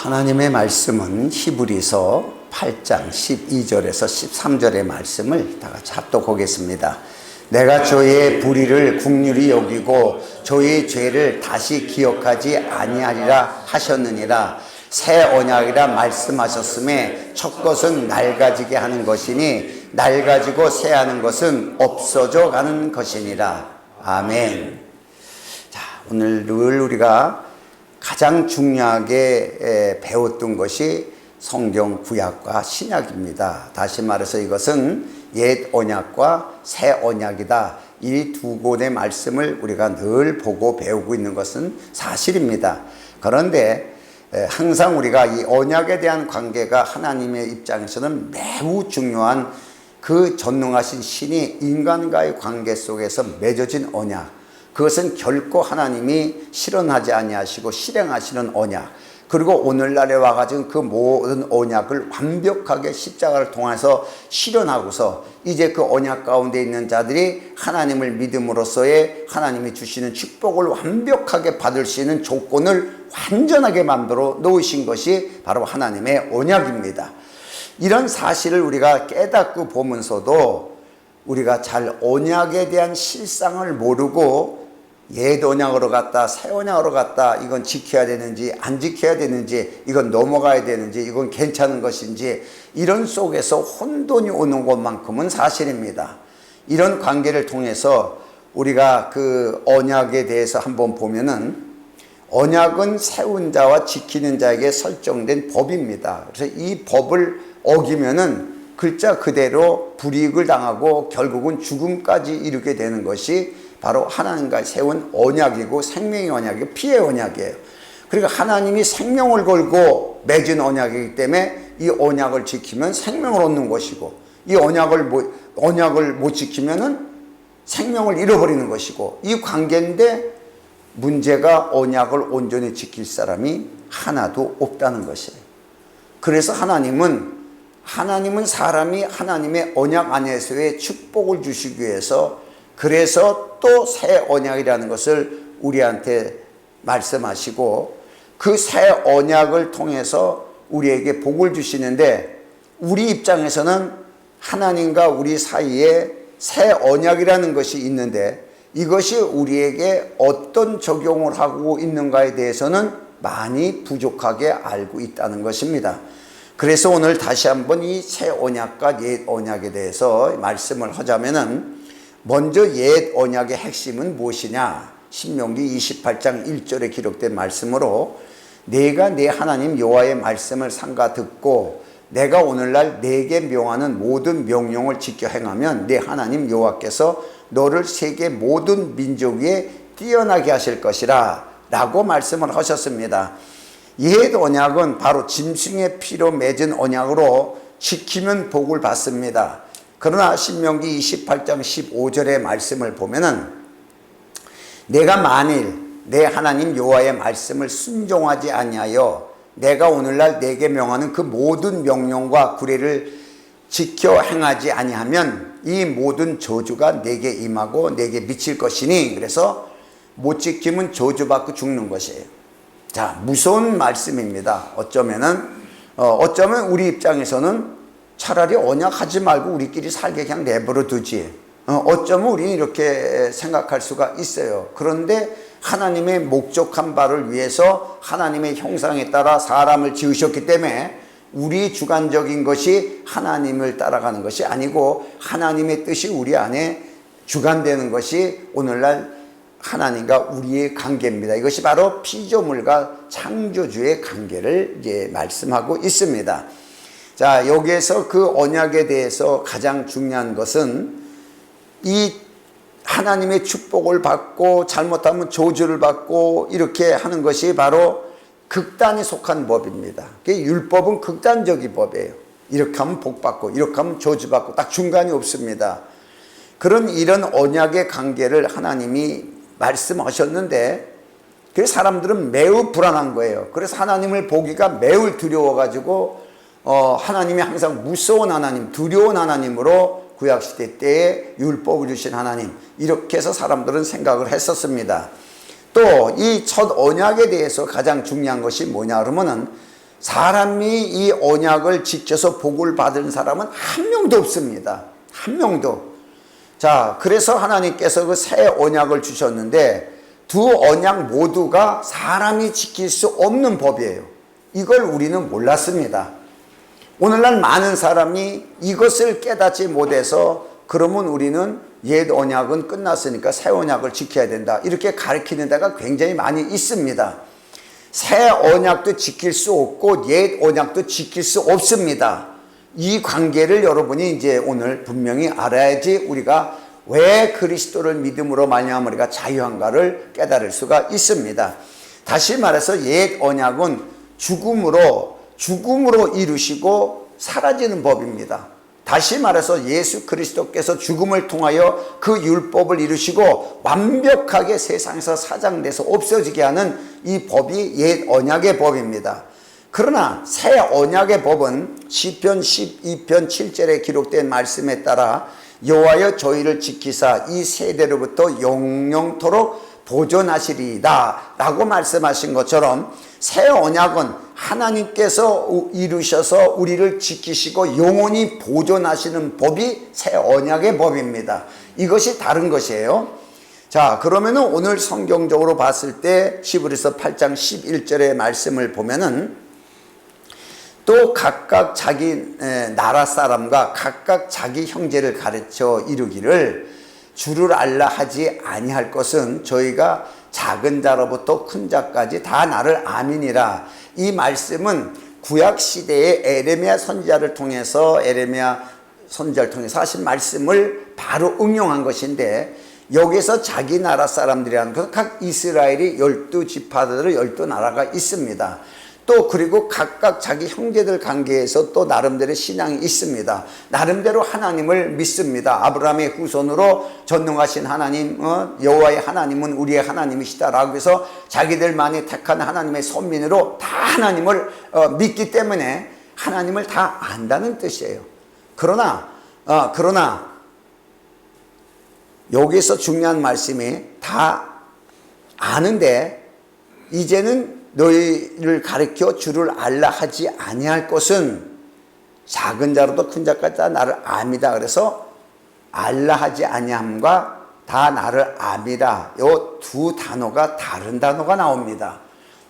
하나님의 말씀은 히브리서 8장 12절에서 13절의 말씀을 다 같이 합독하겠습니다. 내가 저의 불의를 긍휼히 여기고 저의 죄를 다시 기억하지 아니하리라 하셨느니라. 새 언약이라 말씀하셨음에 첫 것은 낡아지게 하는 것이니 낡아지고 새하는 것은 없어져 가는 것이니라. 아멘. 자, 오늘 늘 우리가 가장 중요하게 배웠던 것이 성경 구약과 신약입니다. 다시 말해서 이것은 옛 언약과 새 언약이다. 이 두 권의 말씀을 우리가 늘 보고 배우고 있는 것은 사실입니다. 그런데 항상 우리가 이 언약에 대한 관계가 하나님의 입장에서는 매우 중요한 그 전능하신 신이 인간과의 관계 속에서 맺어진 언약, 그것은 결코 하나님이 실현하지 아니하시고 실행하시는 언약, 그리고 오늘날에 와가지고 그 모든 언약을 완벽하게 십자가를 통해서 실현하고서 이제 그 언약 가운데 있는 자들이 하나님을 믿음으로써의 하나님이 주시는 축복을 완벽하게 받을 수 있는 조건을 완전하게 만들어 놓으신 것이 바로 하나님의 언약입니다. 이런 사실을 우리가 깨닫고 보면서도 우리가 잘 언약에 대한 실상을 모르고 옛 언약으로 갔다 새 언약으로 갔다, 이건 지켜야 되는지 안 지켜야 되는지, 이건 넘어가야 되는지, 이건 괜찮은 것인지, 이런 속에서 혼돈이 오는 것만큼은 사실입니다. 이런 관계를 통해서 우리가 그 언약에 대해서 한번 보면은, 언약은 세운 자와 지키는 자에게 설정된 법입니다. 그래서 이 법을 어기면은 글자 그대로 불이익을 당하고 결국은 죽음까지 이르게 되는 것이 바로 하나님과 세운 언약이고 생명의 언약이고 피의 언약이에요. 그러니까 하나님이 생명을 걸고 맺은 언약이기 때문에 이 언약을 지키면 생명을 얻는 것이고, 이 언약을 못 지키면은 생명을 잃어버리는 것이고, 이 관계인데 문제가 언약을 온전히 지킬 사람이 하나도 없다는 것이에요. 그래서 하나님은 사람이 하나님의 언약 안에서의 축복을 주시기 위해서, 그래서 또 새 언약이라는 것을 우리한테 말씀하시고 그 새 언약을 통해서 우리에게 복을 주시는데, 우리 입장에서는 하나님과 우리 사이에 새 언약이라는 것이 있는데 이것이 우리에게 어떤 적용을 하고 있는가에 대해서는 많이 부족하게 알고 있다는 것입니다. 그래서 오늘 다시 한번 이 새 언약과 옛 언약에 대해서 말씀을 하자면은, 먼저 옛 언약의 핵심은 무엇이냐? 신명기 28장 1절에 기록된 말씀으로, 내가 내 하나님 여호와의 말씀을 삼가 듣고 내가 오늘날 내게 명하는 모든 명령을 지켜 행하면 내 하나님 여호와께서 너를 세계 모든 민족 위에 뛰어나게 하실 것이라 라고 말씀을 하셨습니다. 옛 언약은 바로 짐승의 피로 맺은 언약으로 지키면 복을 받습니다. 그러나 신명기 28장 15절의 말씀을 보면은, 내가 만일 내 하나님 여호와의 말씀을 순종하지 아니하여 내가 오늘날 내게 명하는 그 모든 명령과 규례를 지켜 행하지 아니하면 이 모든 저주가 내게 임하고 내게 미칠 것이니, 그래서 못 지키면 저주받고 죽는 것이에요. 자, 무서운 말씀입니다. 어쩌면 우리 입장에서는 차라리 언약하지 말고 우리끼리 살게 그냥 내버려 두지, 어쩌면 우리는 이렇게 생각할 수가 있어요. 그런데 하나님의 목적한 바를 위해서 하나님의 형상에 따라 사람을 지으셨기 때문에 우리 주관적인 것이 하나님을 따라가는 것이 아니고 하나님의 뜻이 우리 안에 주관되는 것이 오늘날 하나님과 우리의 관계입니다. 이것이 바로 피조물과 창조주의 관계를 이제 말씀하고 있습니다. 자, 여기에서 그 언약에 대해서 가장 중요한 것은, 이 하나님의 축복을 받고 잘못하면 저주를 받고 이렇게 하는 것이 바로 극단에 속한 법입니다. 율법은 극단적인 법이에요. 이렇게 하면 복 받고 이렇게 하면 저주 받고 딱 중간이 없습니다. 이런 언약의 관계를 하나님이 말씀하셨는데, 그래서 사람들은 매우 불안한 거예요. 그래서 하나님을 보기가 매우 두려워가지고 하나님이 항상 무서운 하나님, 두려운 하나님으로 구약시대 때에 율법을 주신 하나님, 이렇게 해서 사람들은 생각을 했었습니다. 또 이 첫 언약에 대해서 가장 중요한 것이 뭐냐 그러면은, 사람이 이 언약을 지켜서 복을 받은 사람은 한 명도 없습니다. 한 명도. 자, 그래서 하나님께서 그 새 언약을 주셨는데 두 언약 모두가 사람이 지킬 수 없는 법이에요. 이걸 우리는 몰랐습니다. 오늘날 많은 사람이 이것을 깨닫지 못해서 그러면 우리는 옛 언약은 끝났으니까 새 언약을 지켜야 된다, 이렇게 가르치는 데가 굉장히 많이 있습니다. 새 언약도 지킬 수 없고 옛 언약도 지킬 수 없습니다. 이 관계를 여러분이 이제 오늘 분명히 알아야지 우리가 왜 그리스도를 믿음으로 말미암아 우리가 자유한가를 깨달을 수가 있습니다. 다시 말해서 옛 언약은 죽음으로 이루시고 사라지는 법입니다. 다시 말해서 예수 그리스도께서 죽음을 통하여 그 율법을 이루시고 완벽하게 세상에서 사장돼서 없어지게 하는 이 법이 옛 언약의 법입니다. 그러나 새 언약의 법은 시편 12편 7절에 기록된 말씀에 따라 여호와여 저희를 지키사 이 세대로부터 영영토록 보존하시리이다 라고 말씀하신 것처럼 새 언약은 하나님께서 이루셔서 우리를 지키시고 영원히 보존하시는 법이 새 언약의 법입니다. 이것이 다른 것이에요. 자, 그러면은 오늘 성경적으로 봤을 때 히브리서 8장 11절의 말씀을 보면은 또 각각 자기 나라 사람과 각각 자기 형제를 가르쳐 이르기를 주를 알라 하지 아니할 것은 저희가 작은 자로부터 큰 자까지 다 나를 아미니라. 이 말씀은 구약 시대의 에레미야 선지자를 통해서 하신 말씀을 바로 응용한 것인데, 여기서 자기 나라 사람들이라는 것은 각 이스라엘이 12지파들의 12나라가 있습니다. 또 그리고 각각 자기 형제들 관계에서 또 나름대로 신앙이 있습니다. 나름대로 하나님을 믿습니다. 아브라함의 후손으로 전능하신 하나님, 여호와의 하나님은 우리의 하나님이시다라고 해서 자기들만이 택한 하나님의 선민으로 다 하나님을 믿기 때문에 하나님을 다 안다는 뜻이에요. 그러나 여기서 중요한 말씀이 다 아는데 이제는 너희를 가르쳐 주를 알라 하지 아니할 것은 작은 자로도 큰 자까지 다 나를 압니다. 그래서 알라 하지 아니함과 다 나를 압니다. 이 두 단어가 다른 단어가 나옵니다.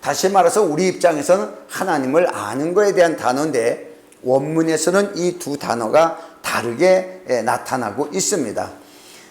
다시 말해서 우리 입장에서는 하나님을 아는 것에 대한 단어인데 원문에서는 이 두 단어가 다르게 나타나고 있습니다.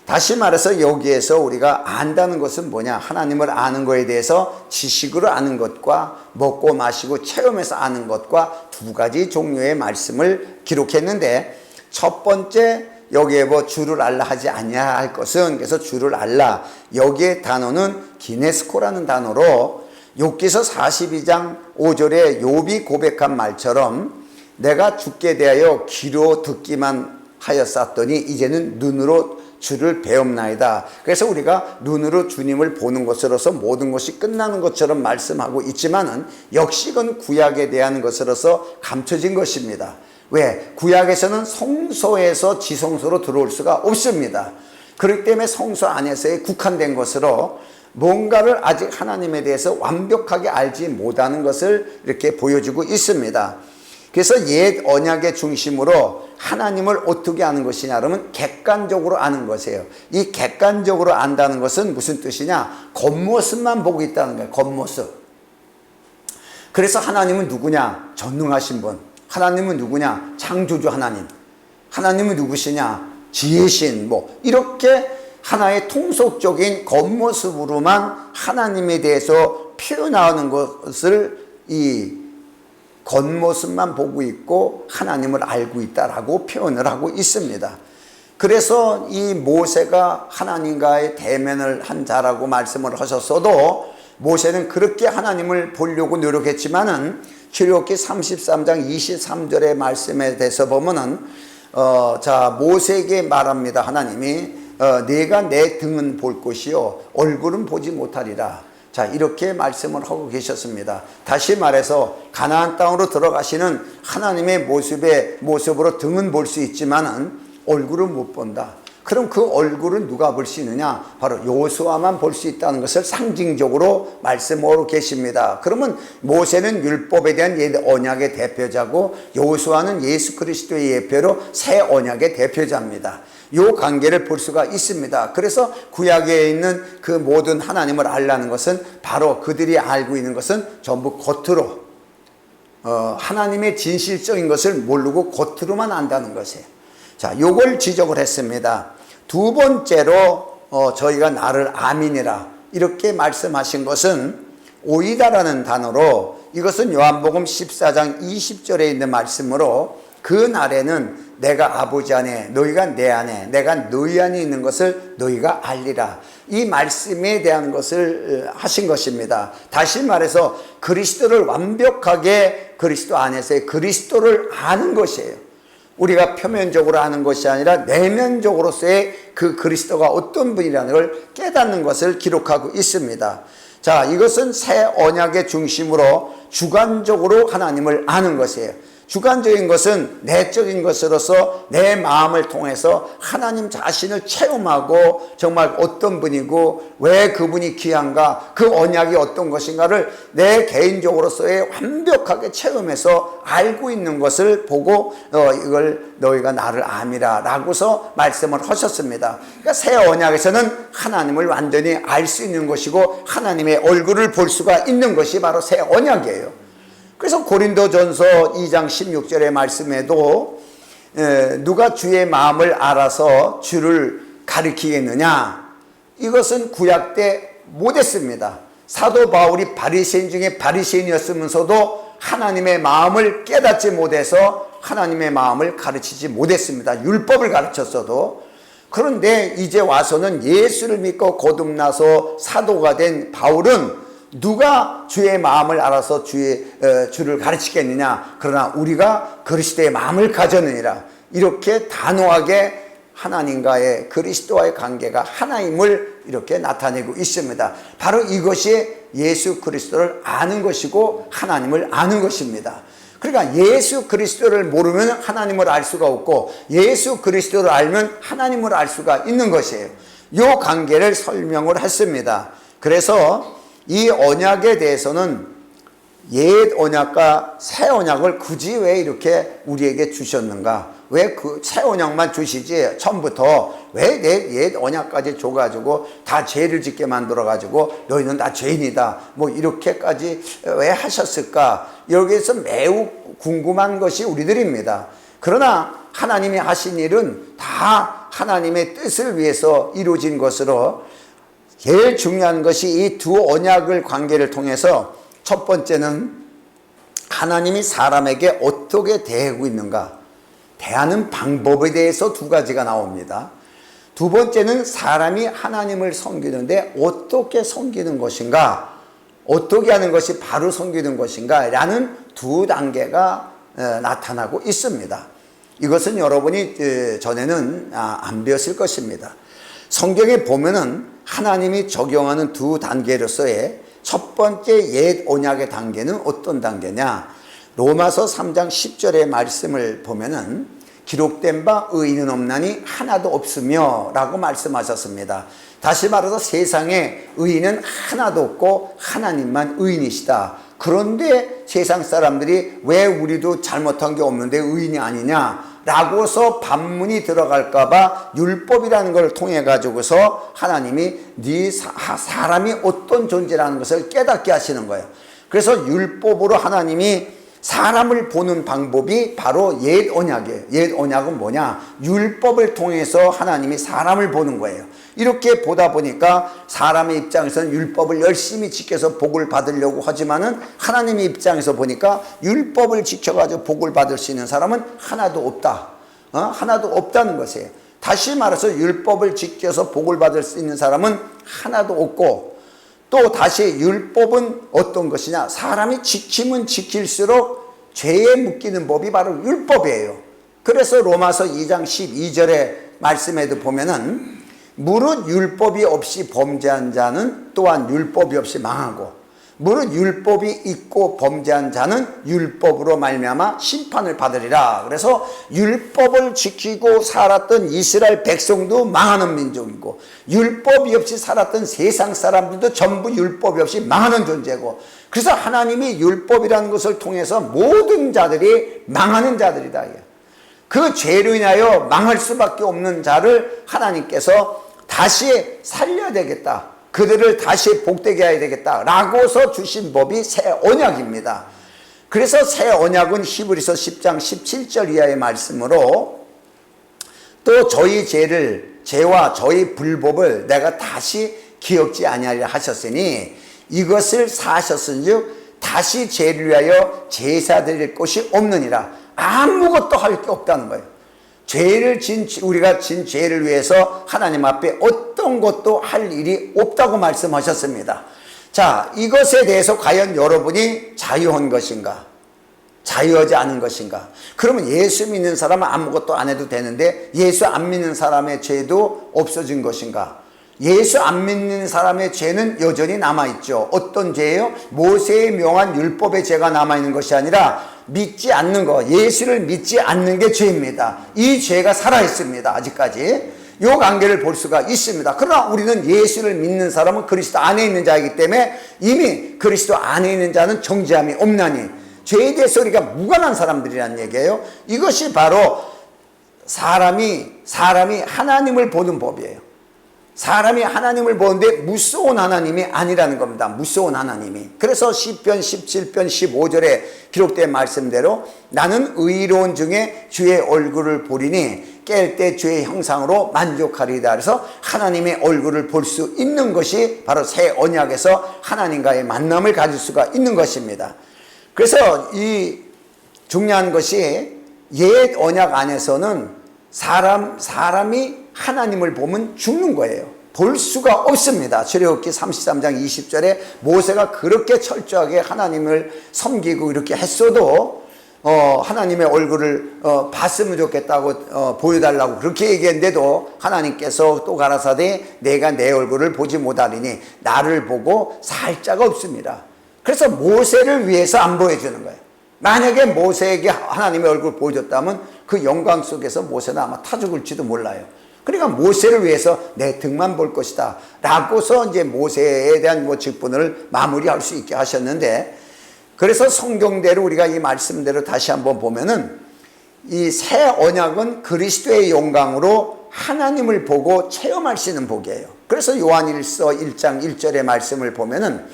다시 말해서 여기에서 우리가 안다는 것은 뭐냐? 하나님을 아는 것에 대해서 지식으로 아는 것과 먹고 마시고 체험해서 아는 것과 두 가지 종류의 말씀을 기록했는데, 첫 번째 여기에 뭐 주를 알라 하지 아니할 것은, 그래서 주를 알라, 여기에 단어는 기네스코라는 단어로 욥기서 42장 5절에 욥이 고백한 말처럼 내가 주께 대하여 귀로 듣기만 하였었더니 이제는 눈으로 주를 배움나이다. 그래서 우리가 눈으로 주님을 보는 것으로서 모든 것이 끝나는 것처럼 말씀하고 있지만은 역시 그건 구약에 대한 것으로서 감춰진 것입니다. 왜? 구약에서는 성소에서 지성소로 들어올 수가 없습니다. 그렇기 때문에 성소 안에서의 국한된 것으로 뭔가를 아직 하나님에 대해서 완벽하게 알지 못하는 것을 이렇게 보여주고 있습니다. 그래서 옛 언약의 중심으로 하나님을 어떻게 아는 것이냐 그러면 객관적으로 아는 것이에요. 이 객관적으로 안다는 것은 무슨 뜻이냐? 겉모습만 보고 있다는 거예요. 겉모습. 그래서 하나님은 누구냐? 전능하신 분. 하나님은 누구냐? 창조주 하나님. 하나님은 누구시냐? 지혜신. 뭐 이렇게 하나의 통속적인 겉모습으로만 하나님에 대해서 표현하는 것을 이 겉모습만 보고 있고 하나님을 알고 있다라고 표현을 하고 있습니다. 그래서 이 모세가 하나님과의 대면을 한 자라고 말씀을 하셨어도 모세는 그렇게 하나님을 보려고 노력했지만은 출애굽기 33장 23절의 말씀에 대해서 보면은 모세에게 말합니다. 하나님이 내가 내 등은 볼 것이요 얼굴은 보지 못하리라. 자, 이렇게 말씀을 하고 계셨습니다. 다시 말해서 가나안 땅으로 들어가시는 하나님의 모습으로 등은 볼 수 있지만은 얼굴은 못 본다. 그럼 그 얼굴은 누가 볼 수 있느냐? 바로 여호수아만 볼 수 있다는 것을 상징적으로 말씀하고 계십니다. 그러면 모세는 율법에 대한 옛 언약의 대표자고 여호수아는 예수 그리스도의 예표로 새 언약의 대표자입니다. 이 관계를 볼 수가 있습니다. 그래서 구약에 있는 그 모든 하나님을 알라는 것은 바로 그들이 알고 있는 것은 전부 겉으로 하나님의 진실적인 것을 모르고 겉으로만 안다는 것이에요. 자, 요걸 지적을 했습니다. 두 번째로 저희가 나를 아민이라 이렇게 말씀하신 것은 오이다라는 단어로, 이것은 요한복음 14장 20절에 있는 말씀으로 그 날에는 내가 아버지 안에 너희가 내 안에 내가 너희 안에 있는 것을 너희가 알리라, 이 말씀에 대한 것을 하신 것입니다. 다시 말해서 그리스도를 완벽하게 그리스도 안에서의 그리스도를 아는 것이에요. 우리가 표면적으로 아는 것이 아니라 내면적으로서의 그 그리스도가 어떤 분이라는 걸 깨닫는 것을 기록하고 있습니다. 자, 이것은 새 언약의 중심으로 주관적으로 하나님을 아는 것이에요. 주관적인 것은 내적인 것으로서 내 마음을 통해서 하나님 자신을 체험하고 정말 어떤 분이고 왜 그분이 귀한가, 그 언약이 어떤 것인가를 내 개인적으로서의 완벽하게 체험해서 알고 있는 것을 보고 이걸 너희가 나를 암이라 라고서 말씀을 하셨습니다. 그러니까 새 언약에서는 하나님을 완전히 알 수 있는 것이고 하나님의 얼굴을 볼 수가 있는 것이 바로 새 언약이에요. 그래서 고린도전서 2장 16절의 말씀에도 누가 주의 마음을 알아서 주를 가리키겠느냐, 이것은 구약 때 못했습니다. 사도 바울이 바리새인 중에 바리새인이었으면서도 하나님의 마음을 깨닫지 못해서 하나님의 마음을 가르치지 못했습니다. 율법을 가르쳤어도. 그런데 이제 와서는 예수를 믿고 거듭나서 사도가 된 바울은 누가 주의 마음을 알아서 주를 가르치겠느냐, 그러나 우리가 그리스도의 마음을 가졌느니라, 이렇게 단호하게 하나님과의 그리스도와의 관계가 하나임을 이렇게 나타내고 있습니다. 바로 이것이 예수 그리스도를 아는 것이고 하나님을 아는 것입니다. 그러니까 예수 그리스도를 모르면 하나님을 알 수가 없고 예수 그리스도를 알면 하나님을 알 수가 있는 것이에요. 이 관계를 설명을 했습니다. 그래서 이 언약에 대해서는 옛 언약과 새 언약을 굳이 왜 이렇게 우리에게 주셨는가? 왜 그 새 언약만 주시지 처음부터 왜 옛 언약까지 줘가지고 다 죄를 짓게 만들어가지고 너희는 다 죄인이다 뭐 이렇게까지 왜 하셨을까? 여기에서 매우 궁금한 것이 우리들입니다. 그러나 하나님이 하신 일은 다 하나님의 뜻을 위해서 이루어진 것으로, 제일 중요한 것이 이 두 언약을 관계를 통해서 첫 번째는 하나님이 사람에게 어떻게 대하고 있는가, 대하는 방법에 대해서 두 가지가 나옵니다. 두 번째는 사람이 하나님을 섬기는데 어떻게 섬기는 것인가, 어떻게 하는 것이 바로 섬기는 것인가 라는 두 단계가 나타나고 있습니다. 이것은 여러분이 전에는 안 배웠을 것입니다. 성경에 보면은 하나님이 적용하는 두 단계로서의 첫 번째 옛 언약의 단계는 어떤 단계냐? 로마서 3장 10절의 말씀을 보면은 기록된 바 의인은 없나니 하나도 없으며 라고 말씀하셨습니다. 다시 말해서 세상에 의인은 하나도 없고 하나님만 의인이시다. 그런데 세상 사람들이 왜 우리도 잘못한 게 없는데 의인이 아니냐 라고서 반문이 들어갈까봐 율법이라는 걸 통해 가지고서 하나님이 사람이 어떤 존재라는 것을 깨닫게 하시는 거예요. 그래서 율법으로 하나님이 사람을 보는 방법이 바로 옛 언약이에요. 옛 언약은 뭐냐? 율법을 통해서 하나님이 사람을 보는 거예요. 이렇게 보다 보니까 사람의 입장에서는 율법을 열심히 지켜서 복을 받으려고 하지만은 하나님의 입장에서 보니까 율법을 지켜가지고 복을 받을 수 있는 사람은 하나도 없다. 하나도 없다는 것이에요. 다시 말해서 율법을 지켜서 복을 받을 수 있는 사람은 하나도 없고, 또 다시 율법은 어떤 것이냐? 사람이 지키면 지킬수록 죄에 묶이는 법이 바로 율법이에요. 그래서 로마서 2장 12절의 말씀에도 보면은 무릇 율법이 없이 범죄한 자는 또한 율법이 없이 망하고 무릇 율법이 있고 범죄한 자는 율법으로 말미암아 심판을 받으리라. 그래서 율법을 지키고 살았던 이스라엘 백성도 망하는 민족이고, 율법이 없이 살았던 세상 사람들도 전부 율법이 없이 망하는 존재고, 그래서 하나님이 율법이라는 것을 통해서 모든 자들이 망하는 자들이다. 그 죄로 인하여 망할 수밖에 없는 자를 하나님께서 다시 살려야 되겠다, 그들을 다시 복되게 해야 되겠다 라고서 주신 법이 새 언약입니다. 그래서 새 언약은 히브리서 10장 17절 이하의 말씀으로, 또 저희 죄와 저희 불법을 내가 다시 기억지 아니하리라 하셨으니 이것을 사하셨은즉 다시 죄를 위하여 제사 드릴 것이 없느니라. 아무것도 할 게 없다는 거예요. 우리가 진 죄를 위해서 하나님 앞에 어떤 것도 할 일이 없다고 말씀하셨습니다. 자, 이것에 대해서 과연 여러분이 자유한 것인가? 자유하지 않은 것인가? 그러면 예수 믿는 사람은 아무것도 안 해도 되는데 예수 안 믿는 사람의 죄도 없어진 것인가? 예수 안 믿는 사람의 죄는 여전히 남아있죠. 어떤 죄예요? 모세의 명한 율법의 죄가 남아있는 것이 아니라 믿지 않는 것, 예수를 믿지 않는 게 죄입니다. 이 죄가 살아있습니다. 아직까지 이 관계를 볼 수가 있습니다. 그러나 우리는 예수를 믿는 사람은 그리스도 안에 있는 자이기 때문에 이미 그리스도 안에 있는 자는 정죄함이 없나니, 죄에 대해서 우리가 무관한 사람들이라는 얘기예요. 이것이 바로 사람이 하나님을 보는 법이에요. 사람이 하나님을 보는데 무서운 하나님이 아니라는 겁니다. 무서운 하나님이. 그래서 시편 17편 15절에 기록된 말씀대로 나는 의로운 중에 주의 얼굴을 보리니 깰 때 주의 형상으로 만족하리이다. 그래서 하나님의 얼굴을 볼 수 있는 것이 바로 새 언약에서 하나님과의 만남을 가질 수가 있는 것입니다. 그래서 이 중요한 것이 옛 언약 안에서는 사람이 하나님을 보면 죽는 거예요. 볼 수가 없습니다. 출애굽기 33장 20절에 모세가 그렇게 철저하게 하나님을 섬기고 이렇게 했어도 하나님의 얼굴을 봤으면 좋겠다고 보여달라고 그렇게 얘기했는데도 하나님께서 또 가라사대 내가 내 얼굴을 보지 못하리니 나를 보고 살 자가 없습니다. 그래서 모세를 위해서 안 보여주는 거예요. 만약에 모세에게 하나님의 얼굴을 보여줬다면 그 영광 속에서 모세는 아마 타 죽을지도 몰라요. 그러니까 모세를 위해서 내 등만 볼 것이다 라고서 이제 모세에 대한 직분을 마무리할 수 있게 하셨는데, 그래서 성경대로 우리가 이 말씀대로 다시 한번 보면은 이 새 언약은 그리스도의 영광으로 하나님을 보고 체험할 수 있는 복이에요. 그래서 요한일서 1장 1절의 말씀을 보면은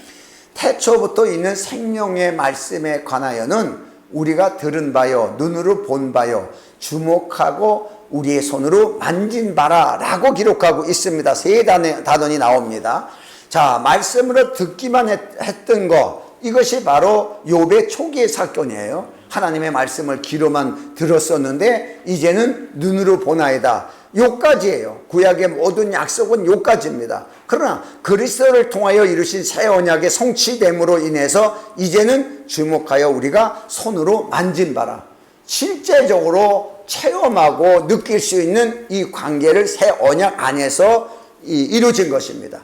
태초부터 있는 생명의 말씀에 관하여는 우리가 들은 바요 눈으로 본 바요 주목하고 우리의 손으로 만진 바라 라고 기록하고 있습니다. 세 단원이 나옵니다. 자, 말씀으로 듣기만 했던 거, 이것이 바로 욥의 초기의 사건이에요. 하나님의 말씀을 귀로만 들었었는데 이제는 눈으로 보나이다. 요까지예요. 구약의 모든 약속은 요까지입니다. 그러나 그리스도를 통하여 이루신 새 언약의 성취됨으로 인해서 이제는 주목하여 우리가 손으로 만진 바라, 실제적으로 체험하고 느낄 수 있는 이 관계를 새 언약 안에서 이루어진 것입니다.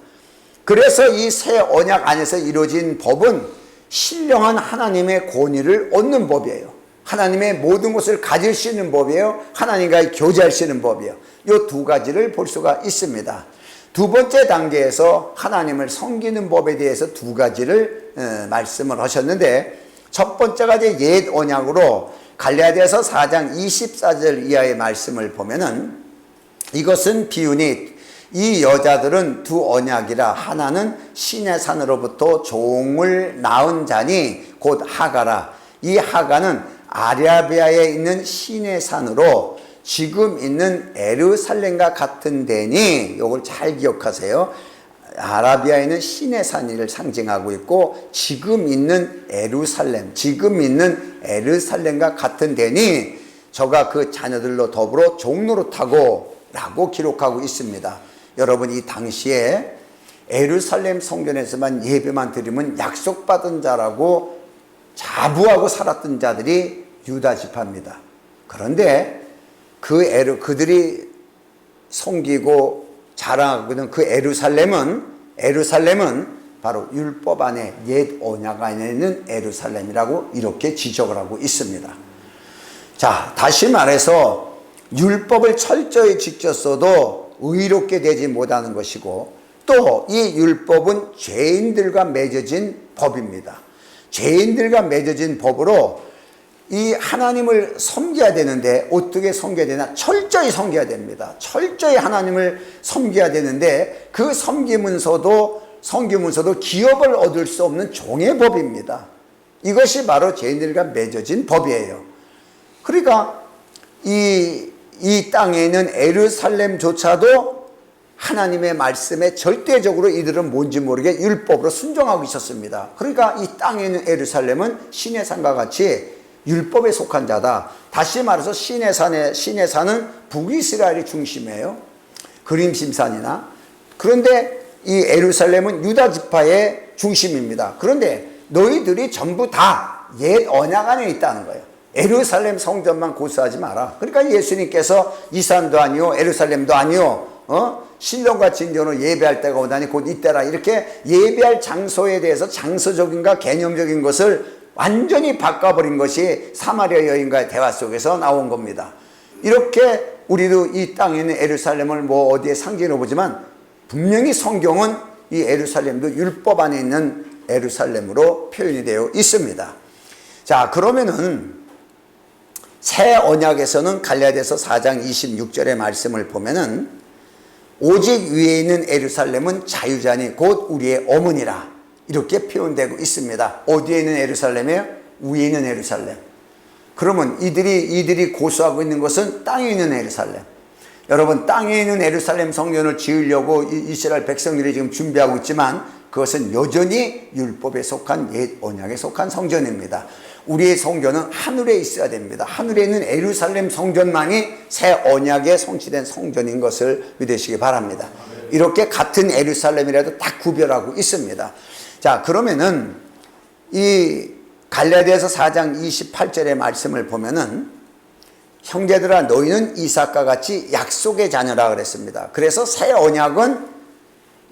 그래서 이 새 언약 안에서 이루어진 법은 신령한 하나님의 권위를 얻는 법이에요. 하나님의 모든 것을 가질 수 있는 법이에요. 하나님과 교제할 수 있는 법이에요. 이 두 가지를 볼 수가 있습니다. 두 번째 단계에서 하나님을 섬기는 법에 대해서 두 가지를 말씀을 하셨는데, 첫 번째가 이제 옛 언약으로 갈라디아서 4장 24절 이하의 말씀을 보면은 이것은 비유니 이 여자들은 두 언약이라 하나는 신의 산으로부터 종을 낳은 자니 곧 하가라. 이 하가는 아라비아에 있는 신의 산으로 지금 있는 에루살렘과 같은 데니, 이걸 잘 기억하세요. 아라비아에 있는 신의 산을 상징하고 있고 지금 있는 에루살렘과 같은 데니 저가 그 자녀들로 더불어 종노릇하고 라고 기록하고 있습니다. 여러분, 이 당시에 에루살렘 성전에서만 예배만 드리면 약속받은 자라고 자부하고 살았던 자들이 유다 지파입니다. 그런데 그들이 섬기고 자랑하고 있는 그 에루살렘은 바로 율법 안에 옛 언약 안에 있는 예루살렘이라고 이렇게 지적을 하고 있습니다. 자, 다시 말해서 율법을 철저히 지켰어도 의롭게 되지 못하는 것이고, 또 이 율법은 죄인들과 맺어진 법입니다. 죄인들과 맺어진 법으로 이 하나님을 섬겨야 되는데, 어떻게 섬겨야 되나? 철저히 섬겨야 됩니다. 철저히 하나님을 섬겨야 되는데, 그 섬기면서도 기업을 얻을 수 없는 종의 법입니다. 이것이 바로 죄인들과 맺어진 법이에요. 그러니까 이 땅에 있는 예루살렘조차도 하나님의 말씀에 절대적으로 이들은 뭔지 모르게 율법으로 순종하고 있었습니다. 그러니까 이 땅에 있는 예루살렘은 시내 산과 같이 율법에 속한 자다. 다시 말해서 시내 산은 북이스라엘이 중심이에요. 그림심산이나. 그런데 이 예루살렘은 유다 지파의 중심입니다. 그런데 너희들이 전부 다 옛 언약 안에 있다는 거예요. 예루살렘 성전만 고수하지 마라. 그러니까 예수님께서 이 산도 아니요 예루살렘도 아니요 신령과 진정으로 예배할 때가 오다니 곧 이때라, 이렇게 예배할 장소에 대해서 장소적인가 개념적인 것을 완전히 바꿔버린 것이 사마리아 여인과의 대화 속에서 나온 겁니다. 이렇게 우리도 이 땅에 있는 예루살렘을 어디에 상징으로 보지만, 분명히 성경은 이 예루살렘도 율법 안에 있는 예루살렘으로 표현이 되어 있습니다. 자, 그러면은 새 언약에서는 갈라디아서 4장 26절의 말씀을 보면은, 오직 위에 있는 예루살렘은 자유자니 곧 우리의 어머니라, 이렇게 표현되고 있습니다. 어디에 있는 예루살렘이에요? 위에 있는 예루살렘. 그러면 이들이 고수하고 있는 것은 땅에 있는 예루살렘. 여러분, 땅에 있는 예루살렘 성전을 지으려고 이스라엘 백성들이 지금 준비하고 있지만, 그것은 여전히 율법에 속한 옛 언약에 속한 성전입니다. 우리의 성전은 하늘에 있어야 됩니다. 하늘에 있는 예루살렘 성전만이 새 언약에 성취된 성전인 것을 믿으시기 바랍니다. 이렇게 같은 예루살렘이라도 딱 구별하고 있습니다. 자, 그러면은 이 갈라디아서 4장 28절의 말씀을 보면은, 형제들아 너희는 이삭과 같이 약속의 자녀라 그랬습니다. 그래서 새 언약은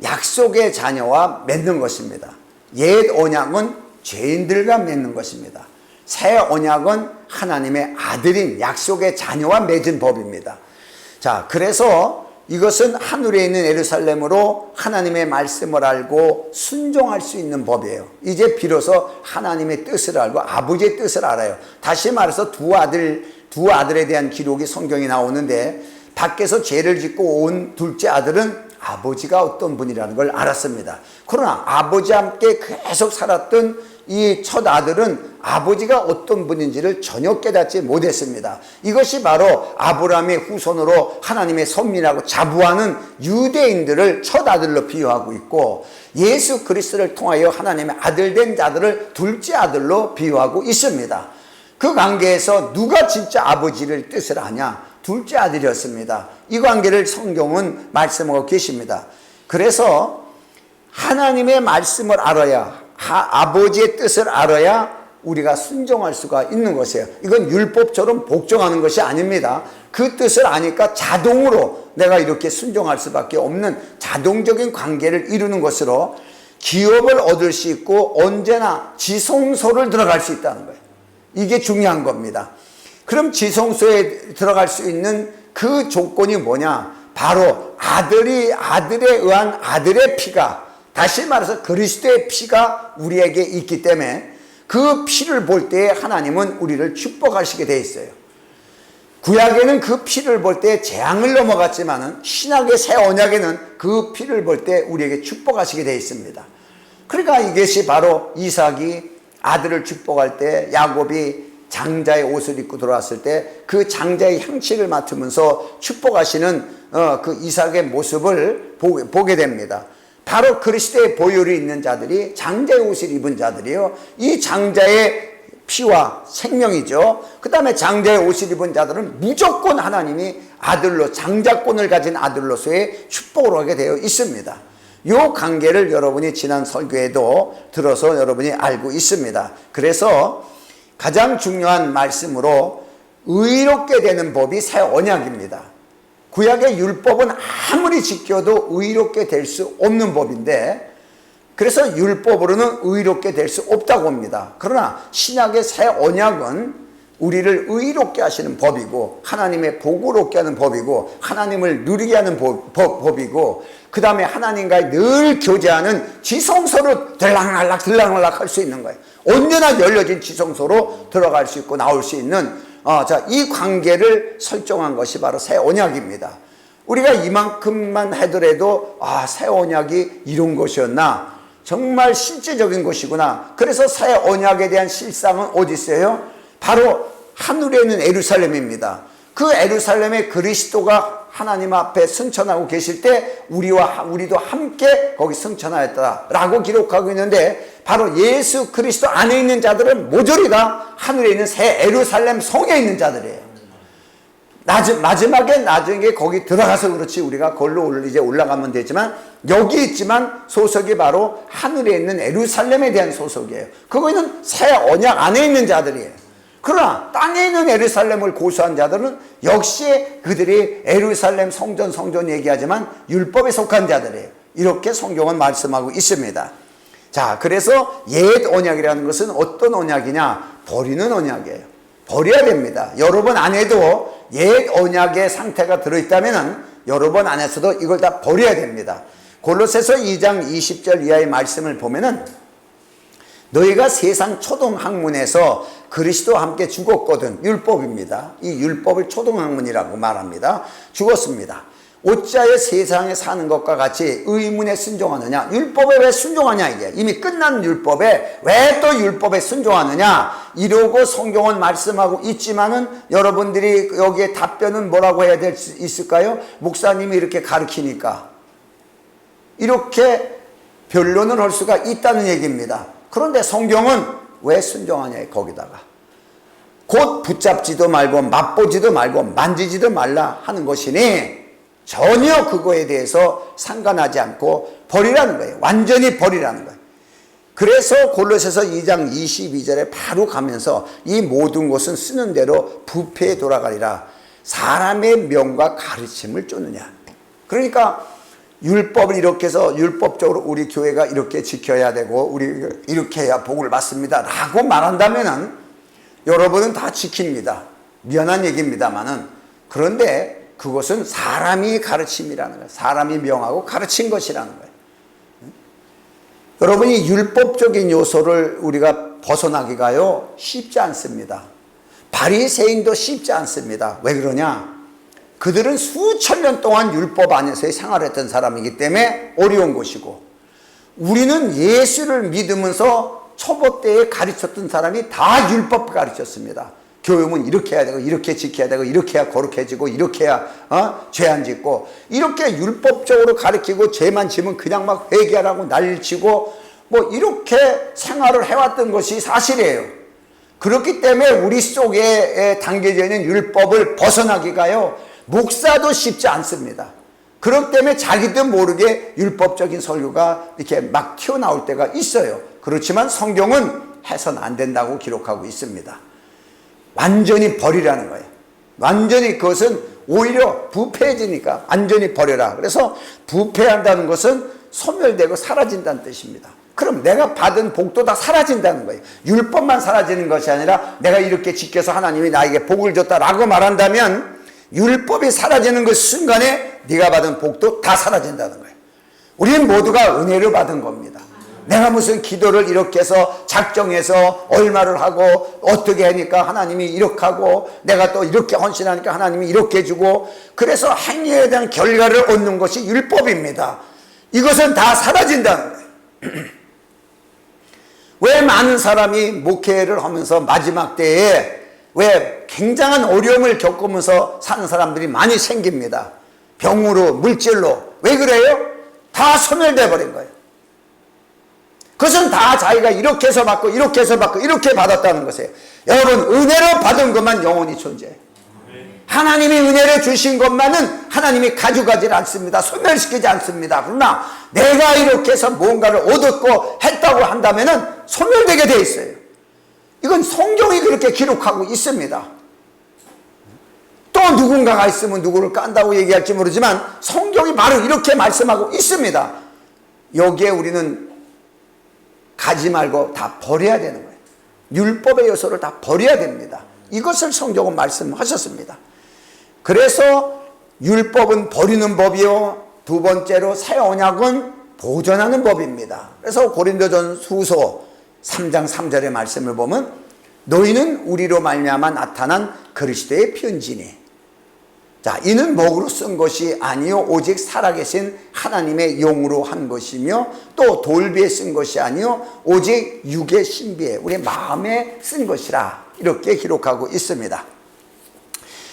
약속의 자녀와 맺는 것입니다. 옛 언약은 죄인들과 맺는 것입니다. 새 언약은 하나님의 아들인 약속의 자녀와 맺은 법입니다. 자, 그래서 이것은 하늘에 있는 예루살렘으로 하나님의 말씀을 알고 순종할 수 있는 법이에요. 이제 비로소 하나님의 뜻을 알고 아버지의 뜻을 알아요. 다시 말해서 두 아들에 대한 기록이 성경에 나오는데, 밖에서 죄를 짓고 온 둘째 아들은 아버지가 어떤 분이라는 걸 알았습니다. 그러나 아버지와 함께 계속 살았던 이 첫 아들은 아버지가 어떤 분인지를 전혀 깨닫지 못했습니다. 이것이 바로 아브라함의 후손으로 하나님의 선민하고 자부하는 유대인들을 첫 아들로 비유하고 있고, 예수 그리스도를 통하여 하나님의 아들 된 자들을 둘째 아들로 비유하고 있습니다. 그 관계에서 누가 진짜 아버지를 뜻을 아냐? 둘째 아들이었습니다. 이 관계를 성경은 말씀하고 계십니다. 그래서 하나님의 말씀을 알아야, 아버지의 뜻을 알아야 우리가 순종할 수가 있는 것이에요. 이건 율법처럼 복종하는 것이 아닙니다. 그 뜻을 아니까 자동으로 내가 이렇게 순종할 수밖에 없는 자동적인 관계를 이루는 것으로 기업을 얻을 수 있고 언제나 지성소를 들어갈 수 있다는 거예요. 이게 중요한 겁니다. 그럼 지성소에 들어갈 수 있는 그 조건이 뭐냐? 바로 아들에 의한 아들의 피가, 다시 말해서 그리스도의 피가 우리에게 있기 때문에 그 피를 볼 때 하나님은 우리를 축복하시게 돼 있어요. 구약에는 그 피를 볼 때 재앙을 넘어갔지만은 신약의 새 언약에는 그 피를 볼 때 우리에게 축복하시게 돼 있습니다. 그러니까 이것이 바로 이삭이 아들을 축복할 때, 야곱이 장자의 옷을 입고 들어왔을 때 그 장자의 향취를 맡으면서 축복하시는 그 이삭의 모습을 보게 됩니다. 바로 그리스도의 보혈이 있는 자들이, 장자의 옷을 입은 자들이요, 이 장자의 피와 생명이죠. 그 다음에 장자의 옷을 입은 자들은 무조건 하나님이 아들로, 장자권을 가진 아들로서의 축복을 하게 되어 있습니다. 이 관계를 여러분이 지난 설교에도 들어서 여러분이 알고 있습니다. 그래서 가장 중요한 말씀으로 의롭게 되는 법이 새 언약입니다. 구약의 율법은 아무리 지켜도 의롭게 될 수 없는 법인데, 그래서 율법으로는 의롭게 될 수 없다고 봅니다. 그러나 신약의 새 언약은 우리를 의롭게 하시는 법이고 하나님의 복을 얻게 하는 법이고 하나님을 누리게 하는 법이고 그 다음에 하나님과 늘 교제하는 지성소로 들락날락 할 수 있는 거예요. 언제나 열려진 지성소로 들어갈 수 있고 나올 수 있는 이 관계를 설정한 것이 바로 새 언약입니다. 우리가 이만큼만 하더라도 새 언약이 이런 것이었나, 정말 실제적인 것이구나. 그래서 새 언약에 대한 실상은 어디 있어요? 바로 하늘에 있는 예루살렘입니다. 그 예루살렘에 그리스도가 하나님 앞에 승천하고 계실 때 우리도 함께 거기 승천하였다라고 기록하고 있는데, 바로 예수 그리스도 안에 있는 자들은 모조리 다 하늘에 있는 새 예루살렘 성에 있는 자들이에요. 마지막에 나중에 거기 들어가서 그렇지 우리가 거기로 이제 올라가면 되지만, 여기 있지만 소속이 바로 하늘에 있는 예루살렘에 대한 소속이에요. 그거는 새 언약 안에 있는 자들이에요. 그러나 땅에 있는 예루살렘을 고수한 자들은 역시 그들이 예루살렘 성전 얘기하지만 율법에 속한 자들이에요. 이렇게 성경은 말씀하고 있습니다. 자, 그래서 옛 언약이라는 것은 어떤 언약이냐? 버리는 언약이에요. 버려야 됩니다. 여러분 안에도 옛 언약의 상태가 들어있다면 여러분 안에서도 이걸 다 버려야 됩니다. 골로새서 2장 20절 이하의 말씀을 보면은 너희가 세상 초등학문에서 그리스도와 함께 죽었거든. 율법입니다. 이 율법을 초등학문이라고 말합니다. 죽었습니다. 어찌하여 세상에 사는 것과 같이 의문에 순종하느냐? 율법에 왜 순종하냐? 이게 이미 끝난 율법에 왜 또 율법에 순종하느냐? 이러고 성경은 말씀하고 있지만은 여러분들이 여기에 답변은 뭐라고 해야 될 수 있을까요? 목사님이 이렇게 가르치니까 이렇게 변론을 할 수가 있다는 얘기입니다. 그런데 성경은 왜 순종하냐? 거기다가 곧 붙잡지도 말고 맛보지도 말고 만지지도 말라 하는 것이니 전혀 그거에 대해서 상관하지 않고 버리라는 거예요. 완전히 버리라는 거예요. 그래서 골로새서 2장 22절에 바로 가면서 이 모든 것은 쓰는 대로 부패에 돌아가리라. 사람의 명과 가르침을 쫓느냐. 그러니까 율법을 이렇게 해서 율법적으로 우리 교회가 이렇게 지켜야 되고 우리 이렇게 해야 복을 받습니다 라고 말한다면은 여러분은 다 지킵니다. 미안한 얘기입니다만은, 그런데 그것은 사람이 가르침이라는 거예요. 사람이 명하고 가르친 것이라는 거예요. 여러분이 율법적인 요소를 우리가 벗어나기가요 쉽지 않습니다. 바리새인도 쉽지 않습니다. 왜 그러냐? 그들은 수천 년 동안 율법 안에서의 생활했던 사람이기 때문에 어려운 것이고, 우리는 예수를 믿으면서 초보 때에 가르쳤던 사람이 다 율법 가르쳤습니다. 교육은 이렇게 해야 되고 이렇게 지켜야 되고 이렇게 해야 거룩해지고 이렇게 해야 죄 안 짓고, 이렇게 율법적으로 가르치고 죄만 지면 그냥 막 회개하라고 난리치고 뭐 이렇게 생활을 해왔던 것이 사실이에요. 그렇기 때문에 우리 속에 담겨져 있는 율법을 벗어나기가요 목사도 쉽지 않습니다. 그렇기 때문에 자기도 모르게 율법적인 설교가 이렇게 막 튀어나올 때가 있어요. 그렇지만 성경은 해서는 안 된다고 기록하고 있습니다. 완전히 버리라는 거예요. 완전히 그것은 오히려 부패해지니까 완전히 버려라. 그래서 부패한다는 것은 소멸되고 사라진다는 뜻입니다. 그럼 내가 받은 복도 다 사라진다는 거예요. 율법만 사라지는 것이 아니라 내가 이렇게 지켜서 하나님이 나에게 복을 줬다라고 말한다면 율법이 사라지는 그 순간에 네가 받은 복도 다 사라진다는 거예요. 우리는 모두가 은혜를 받은 겁니다. 내가 무슨 기도를 이렇게 해서 작정해서 얼마를 하고 어떻게 하니까 하나님이 이렇게 하고 내가 또 이렇게 헌신하니까 하나님이 이렇게 해주고, 그래서 행위에 대한 결과를 얻는 것이 율법입니다. 이것은 다 사라진다는 거예요. 왜 많은 사람이 목회를 하면서 마지막 때에 왜 굉장한 어려움을 겪으면서 사는 사람들이 많이 생깁니다. 병으로, 물질로. 왜 그래요? 다 소멸돼 버린 거예요. 그것은 다 자기가 이렇게 해서 받고 이렇게 해서 받고 이렇게 받았다는 것이에요. 여러분, 은혜로 받은 것만 영원히 존재해요. 하나님이 은혜를 주신 것만은 하나님이 가져가지 않습니다. 소멸시키지 않습니다. 그러나 내가 이렇게 해서 뭔가를 얻었고 했다고 한다면은 소멸되게 돼 있어요. 이건 성경이 그렇게 기록하고 있습니다. 또 누군가가 있으면 누구를 깐다고 얘기할지 모르지만 성경이 바로 이렇게 말씀하고 있습니다. 여기에 우리는 가지 말고 다 버려야 되는 거예요. 율법의 요소를 다 버려야 됩니다. 이것을 성경은 말씀하셨습니다. 그래서 율법은 버리는 법이요, 두 번째로 새 언약은 보존하는 법입니다. 그래서 고린도전후서 3장 3절의 말씀을 보면 너희는 우리로 말미암아 나타난 그리스도의 편지니, 자, 이는 목으로 쓴 것이 아니요 오직 살아계신 하나님의 영으로 한 것이며 또 돌비에 쓴 것이 아니요 오직 육의 신비에 우리 마음에 쓴 것이라, 이렇게 기록하고 있습니다.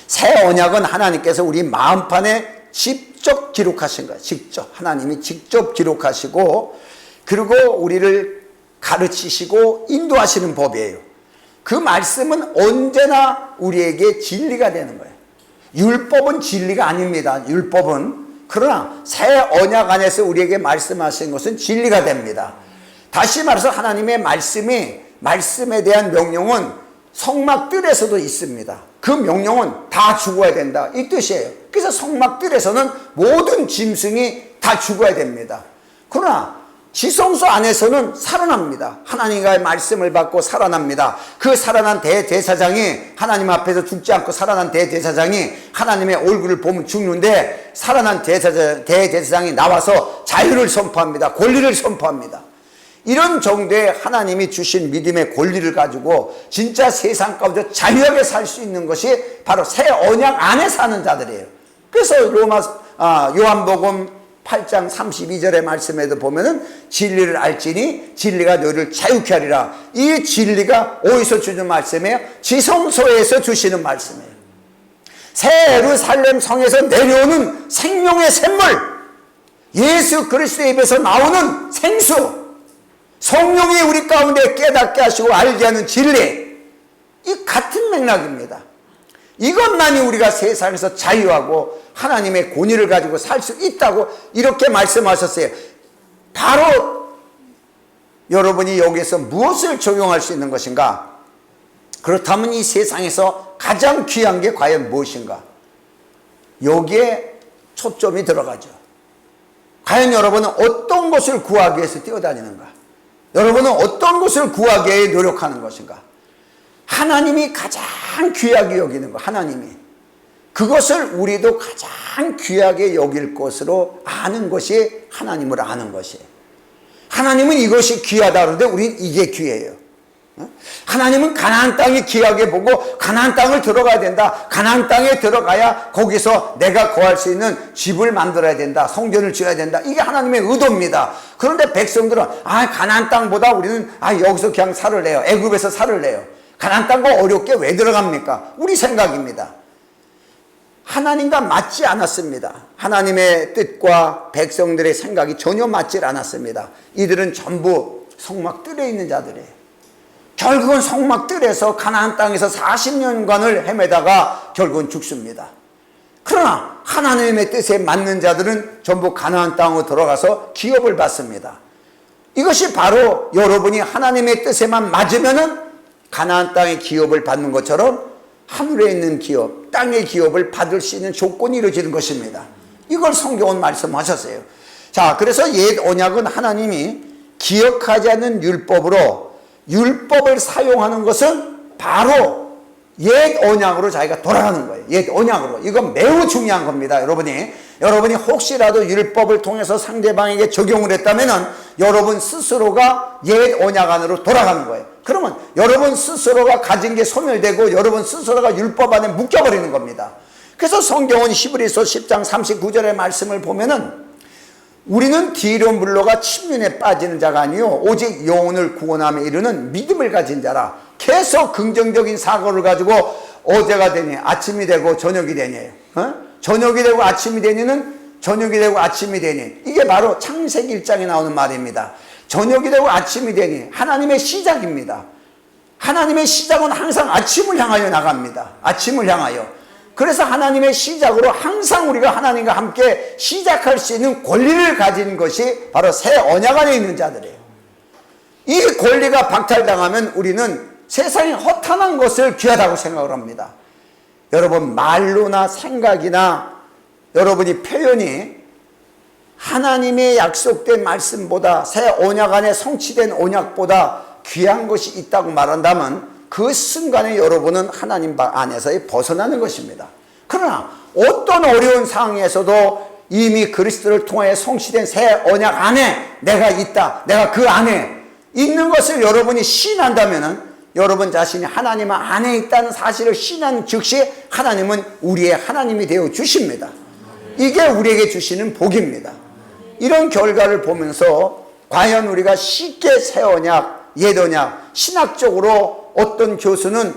새 언약은 하나님께서 우리 마음판에 직접 기록하신 거예요. 직접 하나님이 직접 기록하시고, 그리고 우리를 가르치시고 인도하시는 법이에요. 그 말씀은 언제나 우리에게 진리가 되는 거예요. 율법은 진리가 아닙니다. 율법은. 그러나 새 언약 안에서 우리에게 말씀하신 것은 진리가 됩니다. 다시 말해서 하나님의 말씀에 대한 명령은 성막들에서도 있습니다. 그 명령은 다 죽어야 된다, 이 뜻이에요. 그래서 성막들에서는 모든 짐승이 다 죽어야 됩니다. 그러나 지성소 안에서는 살아납니다. 하나님과의 말씀을 받고 살아납니다. 그 살아난 대제사장이, 하나님 앞에서 죽지 않고 살아난 대제사장이 하나님의 얼굴을 보면 죽는데, 살아난 대제사장이 나와서 자유를 선포합니다. 권리를 선포합니다. 이런 정도의 하나님이 주신 믿음의 권리를 가지고 진짜 세상 가운데 자유하게 살 수 있는 것이 바로 새 언약 안에 사는 자들이에요. 그래서 요한복음 8장 32절의 말씀에도 보면은 진리를 알지니 진리가 너희를 자유케 하리라. 이 진리가 어디서 주는 말씀이에요? 지성소에서 주시는 말씀이에요. 새 예루살렘 성에서 내려오는 생명의 샘물, 예수 그리스도의 입에서 나오는 생수, 성령이 우리 가운데 깨닫게 하시고 알게 하는 진리, 이 같은 맥락입니다. 이것만이 우리가 세상에서 자유하고 하나님의 권위를 가지고 살 수 있다고 이렇게 말씀하셨어요. 바로 여러분이 여기에서 무엇을 적용할 수 있는 것인가? 그렇다면 이 세상에서 가장 귀한 게 과연 무엇인가? 여기에 초점이 들어가죠. 과연 여러분은 어떤 것을 구하기 위해서 뛰어다니는가? 여러분은 어떤 것을 구하기 위해 노력하는 것인가? 하나님이 가장 귀하게 여기는 것, 하나님이. 그것을 우리도 가장 귀하게 여길 것으로 아는 것이 하나님을 아는 것이에요. 하나님은 이것이 귀하다 그러는데 우리는 이게 귀해요. 하나님은 가나안 땅이 귀하게 보고 가나안 땅을 들어가야 된다. 가나안 땅에 들어가야 거기서 내가 거할 수 있는 집을 만들어야 된다. 성전을 지어야 된다. 이게 하나님의 의도입니다. 그런데 백성들은 가나안 땅보다 우리는 여기서 그냥 살을 내요. 애굽에서 살을 내요. 가나안 땅과 어렵게 왜 들어갑니까? 우리 생각입니다. 하나님과 맞지 않았습니다. 하나님의 뜻과 백성들의 생각이 전혀 맞지 않았습니다. 이들은 전부 성막들에 있는 자들이에요. 결국은 성막들에서 가나안 땅에서 40년간을 헤매다가 결국은 죽습니다. 그러나 하나님의 뜻에 맞는 자들은 전부 가나안 땅으로 들어가서 기업을 받습니다. 이것이 바로 여러분이 하나님의 뜻에만 맞으면은 가나안 땅의 기업을 받는 것처럼 하늘에 있는 기업, 땅의 기업을 받을 수 있는 조건이 이루어지는 것입니다. 이걸 성경은 말씀하셨어요. 자, 그래서 옛 언약은 하나님이 기억하지 않는 율법으로, 율법을 사용하는 것은 바로 옛 언약으로 자기가 돌아가는 거예요. 옛 언약으로. 이건 매우 중요한 겁니다. 여러분이 혹시라도 율법을 통해서 상대방에게 적용을 했다면은 여러분 스스로가 옛 언약 안으로 돌아가는 거예요. 그러면 여러분 스스로가 가진 게 소멸되고 여러분 스스로가 율법 안에 묶여버리는 겁니다. 그래서 성경은 히브리서 10장 39절의 말씀을 보면은 우리는 뒤로 물러가 침륜에 빠지는 자가 아니요 오직 영혼을 구원함에 이르는 믿음을 가진 자라. 계속 긍정적인 사고를 가지고 어제가 되니 아침이 되고 저녁이 되니, 저녁이 되고 아침이 되니는 저녁이 되고 아침이 되니, 이게 바로 창세기 1장에 나오는 말입니다. 저녁이 되고 아침이 되니 하나님의 시작입니다. 하나님의 시작은 항상 아침을 향하여 나갑니다. 아침을 향하여. 그래서 하나님의 시작으로 항상 우리가 하나님과 함께 시작할 수 있는 권리를 가진 것이 바로 새 언약 안에 있는 자들이에요. 이 권리가 박탈당하면 우리는 세상에 허탄한 것을 귀하다고 생각을 합니다. 여러분 말로나 생각이나 여러분이 표현이 하나님의 약속된 말씀보다 새 언약 안에 성취된 언약보다 귀한 것이 있다고 말한다면 그 순간에 여러분은 하나님 안에서 벗어나는 것입니다. 그러나 어떤 어려운 상황에서도 이미 그리스도를 통해 성취된 새 언약 안에 내가 있다, 내가 그 안에 있는 것을 여러분이 신한다면 여러분 자신이 하나님 안에 있다는 사실을 신한 즉시 하나님은 우리의 하나님이 되어 주십니다. 이게 우리에게 주시는 복입니다. 이런 결과를 보면서 과연 우리가 쉽게 새 언약, 옛 언약, 신학적으로 어떤 교수는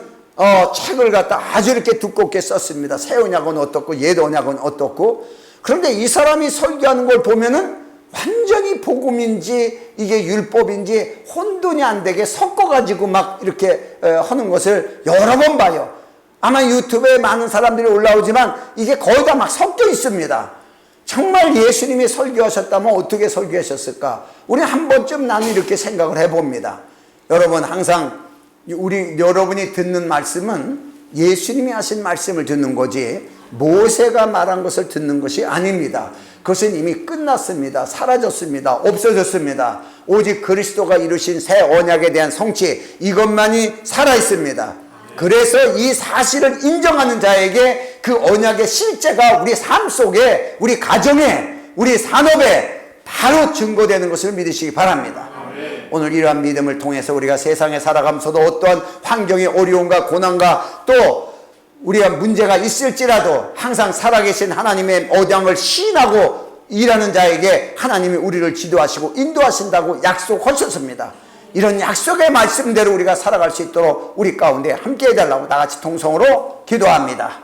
책을 갖다 아주 이렇게 두껍게 썼습니다. 새 언약은 어떻고 옛 언약은 어떻고. 그런데 이 사람이 설교하는 걸 보면은 완전히 복음인지 이게 율법인지 혼돈이 안 되게 섞어가지고 막 이렇게 하는 것을 여러 번 봐요. 아마 유튜브에 많은 사람들이 올라오지만 이게 거의 다 막 섞여 있습니다. 정말 예수님이 설교하셨다면 어떻게 설교하셨을까? 우리 한 번쯤 나는 이렇게 생각을 해봅니다. 여러분 항상 여러분이 듣는 말씀은 예수님이 하신 말씀을 듣는 거지 모세가 말한 것을 듣는 것이 아닙니다. 그것은 이미 끝났습니다. 사라졌습니다. 없어졌습니다. 오직 그리스도가 이루신 새 언약에 대한 성취, 이것만이 살아있습니다. 그래서 이 사실을 인정하는 자에게 그 언약의 실제가 우리 삶 속에, 우리 가정에, 우리 산업에 바로 증거되는 것을 믿으시기 바랍니다. 오늘 이러한 믿음을 통해서 우리가 세상에 살아가면서도 어떠한 환경의 어려움과 고난과 또 우리가 문제가 있을지라도 항상 살아계신 하나님의 언약을 시인하고 일하는 자에게 하나님이 우리를 지도하시고 인도하신다고 약속하셨습니다. 이런 약속의 말씀대로 우리가 살아갈 수 있도록 우리 가운데 함께 해달라고 나같이 통성으로 기도합니다.